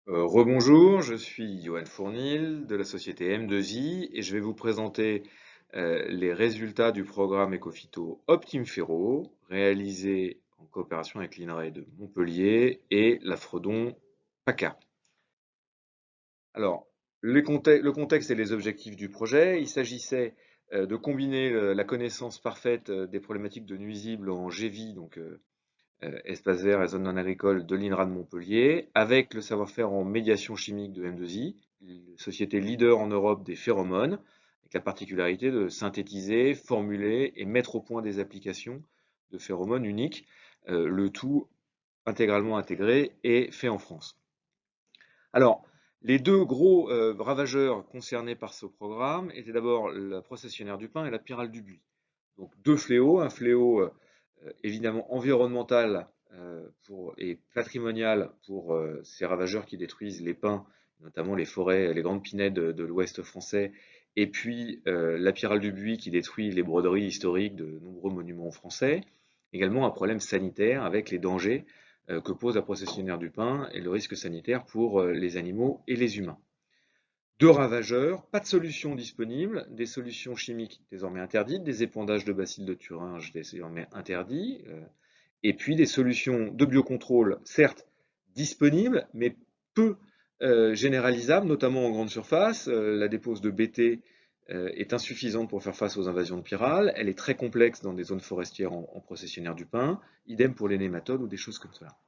Rebonjour, je suis Johan Fournil de la société M2I et je vais vous présenter les résultats du programme Ecofito Optim Ferro réalisé en coopération avec l'INRAE de Montpellier et la Fredon PACA. Alors, le contexte et les objectifs du projet, il s'agissait de combiner la connaissance parfaite des problématiques de nuisibles en GEVI, donc espace vert et zone non agricole de l'INRA de Montpellier, avec le savoir-faire en médiation chimique de M2I, société leader en Europe des phéromones, avec la particularité de synthétiser, formuler et mettre au point des applications de phéromones uniques, le tout intégralement intégré et fait en France. Alors, les deux gros ravageurs concernés par ce programme étaient d'abord la processionnaire du pin et la pyrale du buis. Donc deux fléaux, un fléau évidemment environnemental et patrimonial pour ces ravageurs qui détruisent les pins, notamment les forêts, les grandes pinèdes de l'ouest français, et puis la pyrale du buis qui détruit les broderies historiques de nombreux monuments français. Également un problème sanitaire avec les dangers que pose la processionnaire du pin et le risque sanitaire pour les animaux et les humains. Deux ravageurs, pas de solution disponible, des solutions chimiques désormais interdites, des épandages de bacilles de Thuringe désormais interdits, et puis des solutions de biocontrôle, certes disponibles, mais peu généralisables, notamment en grande surface. La dépose de BT est insuffisante pour faire face aux invasions de pyrales. Elle est très complexe dans des zones forestières en processionnaire du pin. Idem pour les nématodes ou des choses comme cela.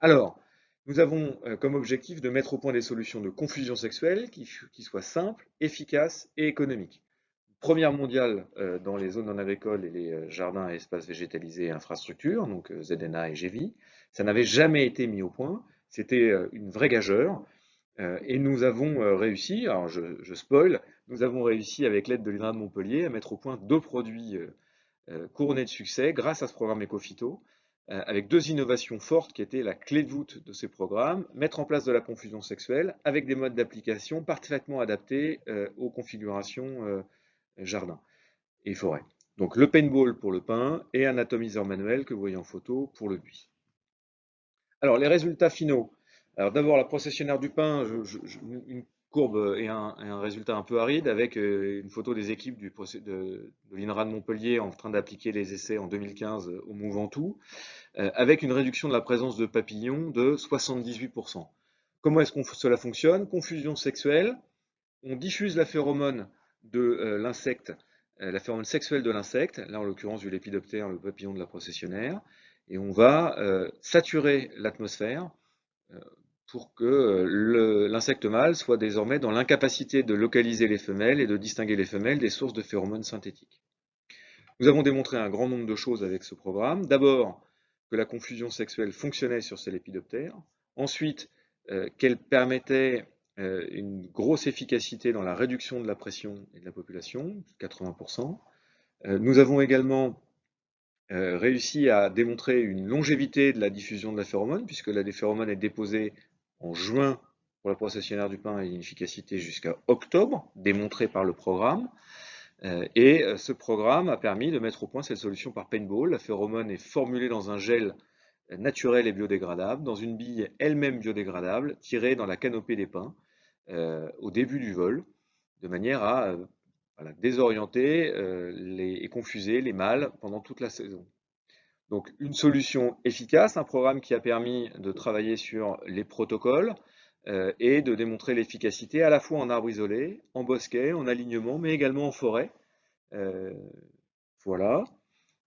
Alors, nous avons comme objectif de mettre au point des solutions de confusion sexuelle qui soient simples, efficaces et économiques. Première mondiale dans les zones non agricoles et les jardins et espaces végétalisés et infrastructures, donc ZNA et GEVI. Ça n'avait jamais été mis au point. C'était une vraie gageure. Et nous avons réussi, alors je spoil, nous avons réussi avec l'aide de l'INRA de Montpellier à mettre au point deux produits couronnés de succès grâce à ce programme Ecofito, avec deux innovations fortes qui étaient la clé de voûte de ces programmes, mettre en place de la confusion sexuelle avec des modes d'application parfaitement adaptés aux configurations jardin et forêt. Donc le paintball pour le pin et un atomiseur manuel que vous voyez en photo pour le buis. Alors les résultats finaux. Alors d'abord la processionnaire du pin, une courbe et un résultat un peu aride avec une photo des équipes de l'INRA de Montpellier en train d'appliquer les essais en 2015 au Mont Ventoux, avec une réduction de la présence de papillons de 78%. Comment est-ce que cela fonctionne? Confusion sexuelle, on diffuse la phéromone de l'insecte, la phéromone sexuelle de l'insecte, là en l'occurrence du lépidoptère, le papillon de la processionnaire, et on va saturer l'atmosphère euh, pour que l'insecte mâle soit désormais dans l'incapacité de localiser les femelles et de distinguer les femelles des sources de phéromones synthétiques. Nous avons démontré un grand nombre de choses avec ce programme. D'abord, que la confusion sexuelle fonctionnait sur ces lépidoptères. Ensuite, qu'elle permettait une grosse efficacité dans la réduction de la pression et de la population, 80%. Nous avons également réussi à démontrer une longévité de la diffusion de la phéromone, puisque la phéromone est déposée en juin pour la processionnaire du pin et une efficacité jusqu'à octobre, démontrée par le programme. Ce programme a permis de mettre au point cette solution par paintball. La phéromone est formulée dans un gel naturel et biodégradable, dans une bille elle-même biodégradable, tirée dans la canopée des pins au début du vol, de manière à voilà, désorienter et confuser les mâles pendant toute la saison. Donc une solution efficace, un programme qui a permis de travailler sur les protocoles et de démontrer l'efficacité à la fois en arbre isolé, en bosquet, en alignement, mais également en forêt. Euh, voilà.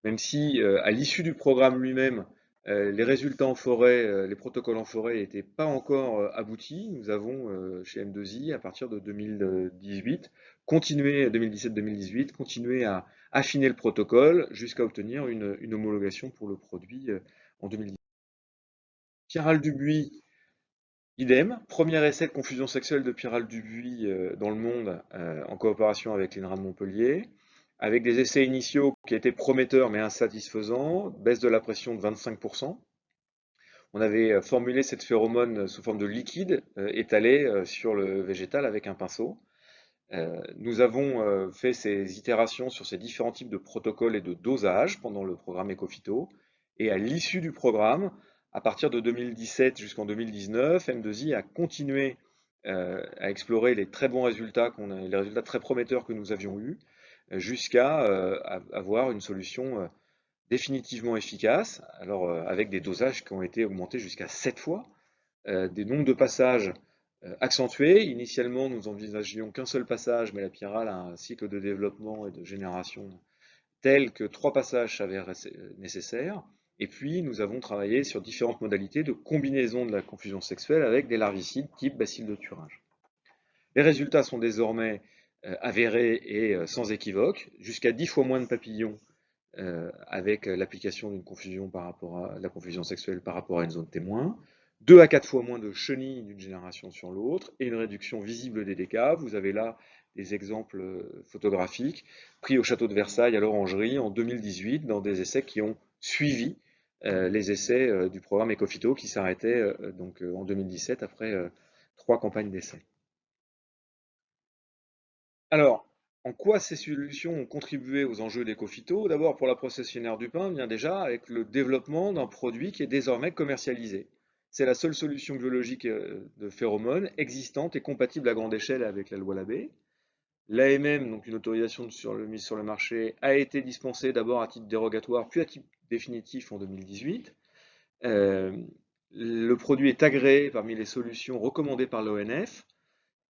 Même si à l'issue du programme lui-même, les résultats en forêt, les protocoles en forêt n'étaient pas encore aboutis, nous avons chez M2I, à partir de 2018, continué, 2017-2018, continué à affiner le protocole jusqu'à obtenir une homologation pour le produit en 2018. Pyrale du Buis, idem. Premier essai de confusion sexuelle de Pyrale du Buis dans le monde en coopération avec l'INRA de Montpellier, avec des essais initiaux qui étaient prometteurs mais insatisfaisants, baisse de la pression de 25%. On avait formulé cette phéromone sous forme de liquide étalé sur le végétal avec un pinceau. Nous avons fait ces itérations sur ces différents types de protocoles et de dosages pendant le programme Ecofito. Et à l'issue du programme, À partir de 2017 jusqu'en 2019, M2I a continué à explorer les très bons résultats les résultats très prometteurs que nous avions eus, jusqu'à avoir une solution définitivement efficace, alors avec des dosages qui ont été augmentés jusqu'à 7 fois, des nombres de passages accentués. Initialement, nous envisagions qu'un seul passage, mais la Piral a un cycle de développement et de génération tel que 3 passages s'avèrent nécessaires. Et puis, nous avons travaillé sur différentes modalités de combinaison de la confusion sexuelle avec des larvicides type bacille de Thuringe. Les résultats sont désormais avérés et sans équivoque, jusqu'à 10 fois moins de papillons avec l'application d'une confusion par rapport à la confusion sexuelle par rapport à une zone témoin, 2 à 4 fois moins de chenilles d'une génération sur l'autre, et une réduction visible des dégâts. Vous avez là des exemples photographiques pris au château de Versailles à l'Orangerie en 2018 dans des essais qui ont suivi les essais du programme Ecofito qui s'arrêtait donc en 2017 après 3 campagnes d'essais. Alors, en quoi ces solutions ont contribué aux enjeux d'Ecofito? D'abord, pour la processionnaire du pain, bien déjà avec le développement d'un produit qui est désormais commercialisé. C'est la seule solution biologique de phéromones existante et compatible à grande échelle avec la loi Labbé. L'AMM, donc une autorisation de mise sur le marché, a été dispensée d'abord à titre dérogatoire, puis à titre définitif en 2018. Le produit est agréé parmi les solutions recommandées par l'ONF.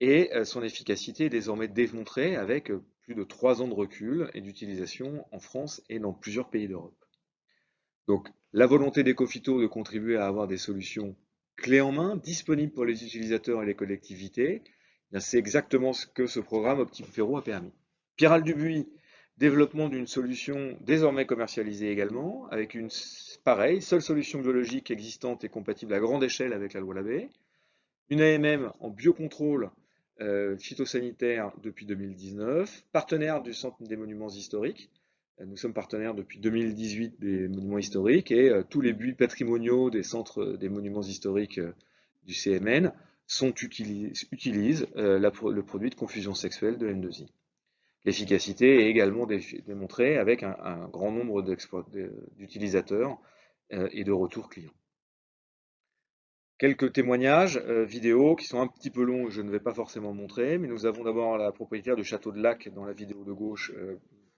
Et son efficacité est désormais démontrée avec plus de 3 ans de recul et d'utilisation en France et dans plusieurs pays d'Europe. Donc la volonté d'Ecofito de contribuer à avoir des solutions clés en main, disponibles pour les utilisateurs et les collectivités, c'est exactement ce que ce programme Optime Ferro a permis. Piral Dubuis, développement d'une solution désormais commercialisée également, avec une pareille, seule solution biologique existante et compatible à grande échelle avec la loi Labbé. Une AMM en biocontrôle phytosanitaire depuis 2019, partenaire du Centre des monuments historiques. Nous sommes partenaires depuis 2018 des monuments historiques et tous les buis patrimoniaux des centres des monuments historiques du CMN utilisent le produit de confusion sexuelle de M2I. L'efficacité est également démontrée avec un grand nombre d'utilisateurs et de retours clients. Quelques témoignages vidéo qui sont un petit peu longs, je ne vais pas forcément montrer, mais nous avons d'abord la propriétaire du château de Lac dans la vidéo de gauche,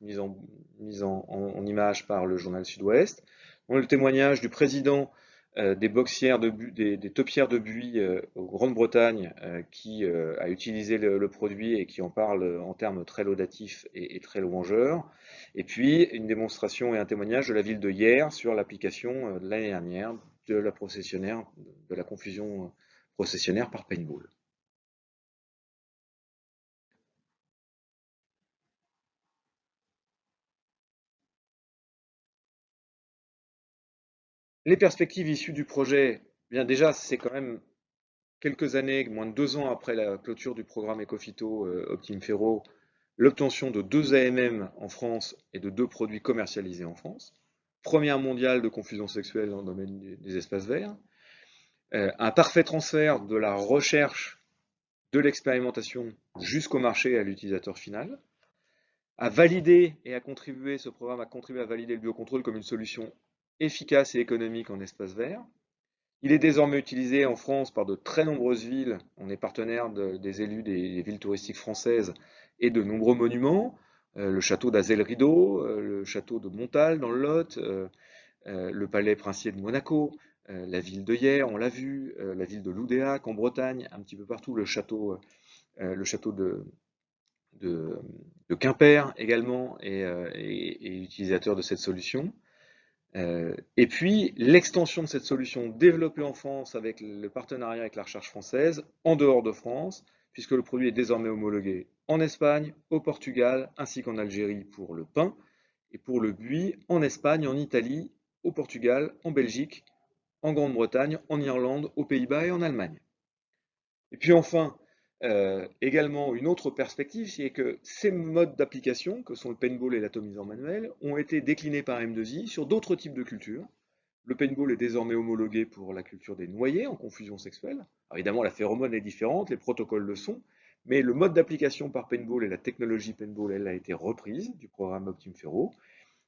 mise en image par le journal Sud-Ouest. Le témoignage du président des boxières des taupières de buis en Grande-Bretagne qui a utilisé le produit et qui en parle en termes très laudatifs et très louangeurs. Et puis une démonstration et un témoignage de la ville de Hyères sur l'application de l'année dernière de la confusion processionnaire par paintball. Les perspectives issues du projet, bien déjà, c'est quand même quelques années, moins de 2 ans après la clôture du programme Ecofito Optime Ferro, l'obtention de 2 AMM en France et de 2 produits commercialisés en France. Première mondiale de confusion sexuelle dans le domaine des espaces verts. Un parfait transfert de la recherche, de l'expérimentation jusqu'au marché et à l'utilisateur final. Ce programme a contribué à valider le biocontrôle comme une solution efficace et économique en espace vert. Il est désormais utilisé en France par de très nombreuses villes. On est partenaire des élus des villes touristiques françaises et de nombreux monuments. Le château d'Azel-Rideau, le château de Montal dans le Lot, le palais princier de Monaco, la ville de Hyères, on l'a vu, la ville de Loudéac en Bretagne, un petit peu partout, le château de Quimper également est utilisateur de cette solution. Et puis l'extension de cette solution développée en France avec le partenariat avec la recherche française en dehors de France, puisque le produit est désormais homologué en Espagne, au Portugal, ainsi qu'en Algérie pour le pain, et pour le buis en Espagne, en Italie, au Portugal, en Belgique, en Grande-Bretagne, en Irlande, aux Pays-Bas et en Allemagne. Et puis enfin, également une autre perspective, c'est que ces modes d'application, que sont le paintball et l'atomiseur manuel, ont été déclinés par M2I sur d'autres types de cultures. Le paintball est désormais homologué pour la culture des noyés en confusion sexuelle. Alors évidemment, la phéromone est différente, les protocoles le sont, mais le mode d'application par paintball et la technologie paintball, elle a été reprise du programme Optime Ferro.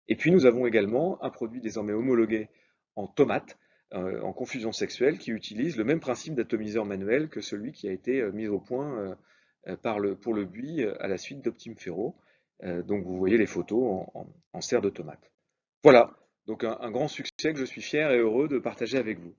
Et puis nous avons également un produit désormais homologué en tomates en confusion sexuelle qui utilise le même principe d'atomiseur manuel que celui qui a été mis au point pour le buis à la suite d'Optime Ferro. Donc vous voyez les photos en serre de tomate. Voilà, donc un grand succès que je suis fier et heureux de partager avec vous.